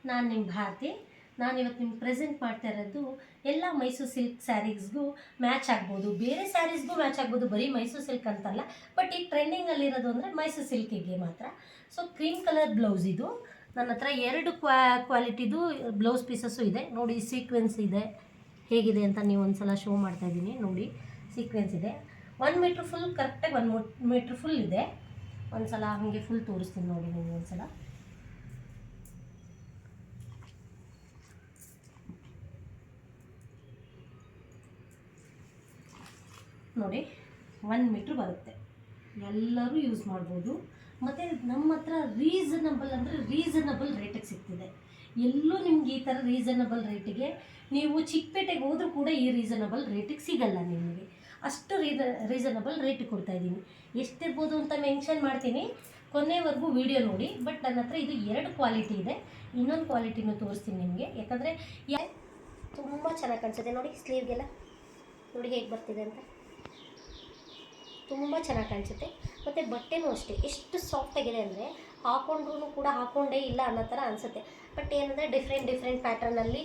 ನಾನು ನಿಮ್ಮ ಭಾರತಿ. ನಾನಿವತ್ತು ನಿಮ್ಗೆ ಪ್ರೆಸೆಂಟ್ ಮಾಡ್ತಾ ಇರೋದು ಎಲ್ಲ ಮೈಸೂರು ಸಿಲ್ಕ್ ಸ್ಯಾರೀಸ್ಗೂ ಮ್ಯಾಚ್ ಆಗ್ಬೋದು, ಬೇರೆ ಸ್ಯಾರೀಸ್ಗೂ ಮ್ಯಾಚ್ ಆಗ್ಬೋದು, ಬರೀ ಮೈಸೂರು ಸಿಲ್ಕ್ ಅಂತಲ್ಲ. ಬಟ್ ಈಗ ಟ್ರೆಂಡಿಂಗಲ್ಲಿರೋದು ಅಂದರೆ ಮೈಸೂರು ಸಿಲ್ಕಿಗೆ ಮಾತ್ರ. ಸೊ ಕ್ರೀಮ್ ಕಲರ್ ಬ್ಲೌಸ್ ಇದು. ನನ್ನ ಹತ್ರ 2 ಕ್ವಾಲಿಟಿದು ಬ್ಲೌಸ್ ಪೀಸಸ್ಸು ಇದೆ ನೋಡಿ. ಸೀಕ್ವೆನ್ಸ್ ಇದೆ, ಹೇಗಿದೆ ಅಂತ ನೀವು ಒಂದು ಸಲ ಶೋ ಮಾಡ್ತಾಯಿದ್ದೀನಿ ನೋಡಿ. ಸೀಕ್ವೆನ್ಸ್ ಇದೆ, 1 ಮೀಟ್ರ್ ಫುಲ್, ಕರೆಕ್ಟಾಗಿ 1 ಮೀಟ್ರ್ ಫುಲ್ ಇದೆ. ಒಂದು ಸಲ ಹಾಗೆ ಫುಲ್ ತೋರಿಸ್ತೀನಿ ನೋಡಿ ನೀವು ಒಂದು ಸಲ. ನೋಡಿ 1 ಮೀಟ್ರ್ ಬರುತ್ತೆ, ಎಲ್ಲರೂ ಯೂಸ್ ಮಾಡ್ಬೋದು. ಮತ್ತು ನಮ್ಮ ಹತ್ರ ರೀಸನಬಲ್ ರೇಟಿಗೆ ಸಿಗ್ತಿದೆ. ಎಲ್ಲೂ ನಿಮ್ಗೆ ಈ ಥರ ರೀಸನಬಲ್ ರೇಟಿಗೆ ನೀವು ಚಿಕ್ಕಪೇಟೆಗೆ ಹೋದರೂ ಕೂಡ ಈ ರೀಸನಬಲ್ ರೇಟಿಗೆ ಸಿಗಲ್ಲ ನಿಮಗೆ. ಅಷ್ಟು ರೀಸನಬಲ್ ರೇಟಿಗೆ ಕೊಡ್ತಾಯಿದ್ದೀನಿ. ಎಷ್ಟಿರ್ಬೋದು ಅಂತ ಮೆನ್ಷನ್ ಮಾಡ್ತೀನಿ, ಕೊನೆವರೆಗೂ ವಿಡಿಯೋ ನೋಡಿ. ಬಟ್ ನನ್ನ ಹತ್ರ ಇದು 2 ಕ್ವಾಲಿಟಿ ಇದೆ. ಇನ್ನೊಂದು ಕ್ವಾಲಿಟಿನೂ ತೋರಿಸ್ತೀನಿ ನಿಮಗೆ, ಯಾಕಂದರೆ ತುಂಬ ಚೆನ್ನಾಗಿ ಕಾಣಿಸುತ್ತೆ ನೋಡಿ. ಸ್ಲೀವ್ಗೆಲ್ಲ ನೋಡಿ ಹೇಗೆ ಬರ್ತಿದೆ ಅಂತ, ತುಂಬ ಚೆನ್ನಾಗಿ ಕಾಣಿಸುತ್ತೆ. ಮತ್ತು ಬಟ್ಟೆನೂ ಅಷ್ಟೇ ಎಷ್ಟು ಸಾಫ್ಟಾಗಿದೆ ಅಂದರೆ ಹಾಕೊಂಡ್ರೂ ಕೂಡ ಹಾಕೊಂಡೇ ಇಲ್ಲ ಅನ್ನೋ ಥರ ಅನಿಸುತ್ತೆ. ಬಟ್ ಏನಂದರೆ ಡಿಫ್ರೆಂಟ್ ಪ್ಯಾಟರ್ನಲ್ಲಿ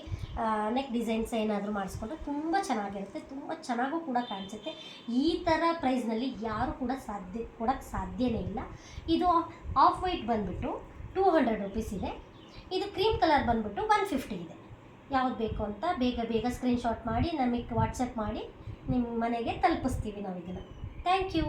ನೆಕ್ ಡಿಸೈನ್ಸ್ ಏನಾದರೂ ಮಾಡಿಸ್ಕೊಂಡ್ರೆ ತುಂಬ ಚೆನ್ನಾಗಿರುತ್ತೆ, ತುಂಬ ಚೆನ್ನಾಗೂ ಕೂಡ ಕಾಣಿಸುತ್ತೆ. ಈ ಥರ ಪ್ರೈಸ್ನಲ್ಲಿ ಯಾರು ಕೂಡ ಕೊಡೋಕ್ಕೆ ಸಾಧ್ಯನೇ ಇಲ್ಲ. ಇದು ಆಫ್ ವೈಟ್ ಬಂದುಬಿಟ್ಟು 200 ರುಪೀಸ್ ಇದೆ. ಇದು ಕ್ರೀಮ್ ಕಲರ್ ಬಂದುಬಿಟ್ಟು 150 ಇದೆ. ಯಾವ್ದು ಬೇಕು ಅಂತ ಬೇಗ ಸ್ಕ್ರೀನ್ಶಾಟ್ ಮಾಡಿ ನಮಗೆ ವಾಟ್ಸಪ್ ಮಾಡಿ ನಿಮ್ಮ ಮನೆಗೆ ತಲುಪಿಸ್ತೀವಿ ನಾವು ಇದನ್ನು. Thank you.